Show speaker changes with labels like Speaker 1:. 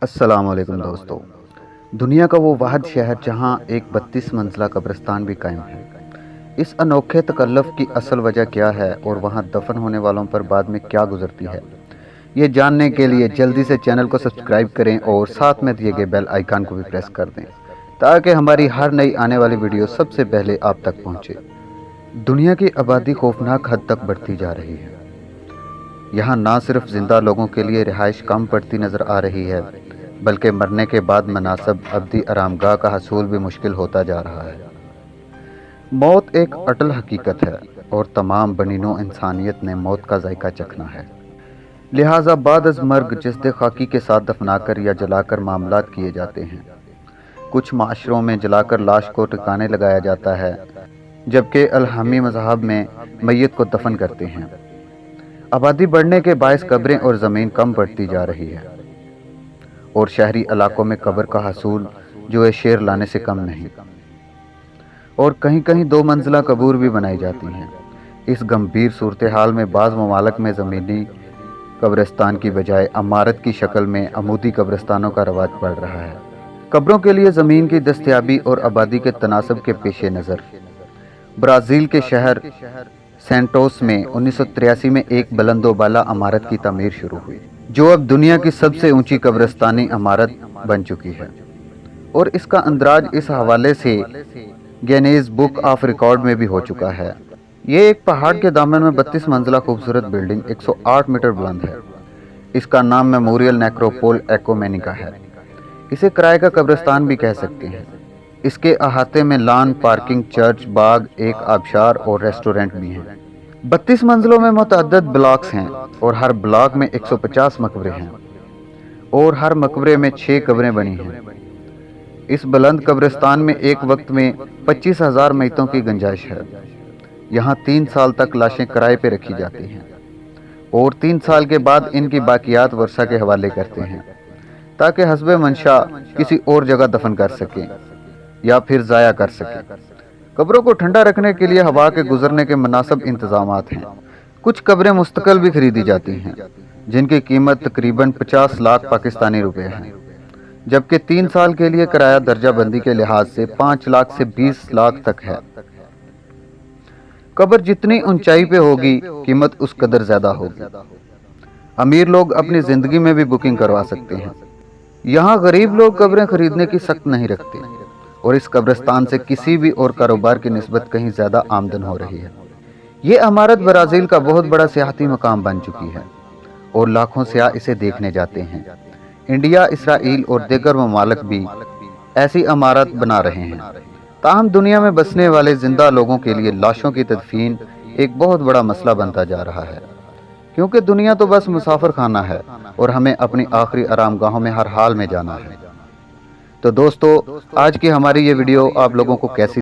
Speaker 1: السلام علیکم دوستو۔ دنیا کا وہ واحد شہر جہاں ایک 32 منزلہ قبرستان بھی قائم ہے۔ اس انوکھے تکلف کی اصل وجہ کیا ہے اور وہاں دفن ہونے والوں پر بعد میں کیا گزرتی ہے، یہ جاننے کے لیے جلدی سے چینل کو سبسکرائب کریں اور ساتھ میں دیے گئے بیل آئیکن کو بھی پریس کر دیں تاکہ ہماری ہر نئی آنے والی ویڈیو سب سے پہلے آپ تک پہنچے۔ دنیا کی آبادی خوفناک حد تک بڑھتی جا رہی ہے۔ یہاں نہ صرف زندہ لوگوں کے لیے رہائش کم پڑتی نظر آ رہی ہے، بلکہ مرنے کے بعد مناسب ابدی آرام گاہ کا حصول بھی مشکل ہوتا جا رہا ہے۔ موت ایک اٹل حقیقت ہے اور تمام بنی نوع انسانیت نے موت کا ذائقہ چکھنا ہے۔ لہٰذا بعد از مرگ جسد خاکی کے ساتھ دفنا کر یا جلا کر معاملات کیے جاتے ہیں۔ کچھ معاشروں میں جلا کر لاش کو ٹھکانے لگایا جاتا ہے، جبکہ الہامی مذہب میں میت کو دفن کرتے ہیں۔ آبادی بڑھنے کے باعث قبریں اور زمین کم پڑتی جا رہی ہے، اور شہری علاقوں میں قبر کا حصول جو شیر لانے سے کم نہیں، اور کہیں کہیں 2 منزلہ قبور بھی بنائی جاتی ہیں۔ اس گمبھیر صورتحال میں بعض ممالک میں زمینی قبرستان کی بجائے عمارت کی شکل میں عمودی قبرستانوں کا رواج بڑھ رہا ہے۔ قبروں کے لیے زمین کی دستیابی اور آبادی کے تناسب کے پیش نظر برازیل کے شہر سینٹوس میں 1983 میں ایک بلند و بالا عمارت کی تعمیر شروع ہوئی، جو اب دنیا کی سب سے اونچی قبرستانی عمارت بن چکی ہے، اور اس کا اندراج اس حوالے سے گینیز بک آف ریکارڈ میں بھی ہو چکا ہے۔ یہ ایک پہاڑ کے دامن میں 32 منزلہ خوبصورت بلڈنگ 108 میٹر بلند ہے۔ اس کا نام میموریل نیکروپول ایکومینیکا ہے۔ اسے کرائے کا قبرستان بھی کہہ سکتے ہیں۔ اس کے احاطے میں لان، پارکنگ، چرچ، باغ، ایک آبشار اور ریسٹورنٹ بھی ہیں۔ 32 منزلوں میں متعدد بلاکس ہیں اور ہر بلاک میں 150 مقبرے ہیں، اور ہر مقبرے میں 6 قبریں بنی ہیں۔ اس بلند قبرستان میں ایک وقت میں 25,000 میتوں کی گنجائش ہے۔ یہاں 3 سال تک لاشیں کرائے پہ رکھی جاتی ہیں، اور 3 سال کے بعد ان کی باقیات ورثہ کے حوالے کرتے ہیں تاکہ حسب منشاء کسی اور جگہ دفن کر سکیں یا پھر ضائع کر سکیں۔ قبروں کو ٹھنڈا رکھنے کے لیے ہوا کے گزرنے کے مناسب انتظامات ہیں۔ کچھ قبریں مستقل بھی خریدی جاتی ہیں، جن کی قیمت تقریباً 50 لاکھ پاکستانی روپے ہے، جبکہ 3 سال کے لیے کرایہ درجہ بندی کے لحاظ سے 5 لاکھ سے 20 لاکھ تک ہے۔ قبر جتنی اونچائی پہ ہوگی، قیمت اس قدر زیادہ ہوگی۔ امیر لوگ اپنی زندگی میں بھی بکنگ کروا سکتے ہیں۔ یہاں غریب لوگ قبریں خریدنے کی سخت نہیں رکھتے، اور اس قبرستان سے کسی بھی اور کاروبار کی نسبت کہیں زیادہ آمدن ہو رہی ہے۔ یہ عمارت برازیل کا بہت بڑا سیاحتی مقام بن چکی ہے، اور لاکھوں سیاح اسے دیکھنے جاتے ہیں۔ انڈیا، اسرائیل اور دیگر ممالک بھی ایسی عمارت بنا رہے ہیں۔ تاہم دنیا میں بسنے والے زندہ لوگوں کے لیے لاشوں کی تدفین ایک بہت بڑا مسئلہ بنتا جا رہا ہے، کیونکہ دنیا تو بس مسافر خانہ ہے اور ہمیں اپنی آخری آرام گاہوں میں ہر حال میں جانا ہے۔ تو دوستو، آج کی ہماری یہ ویڈیو آپ لوگوں کو کیسی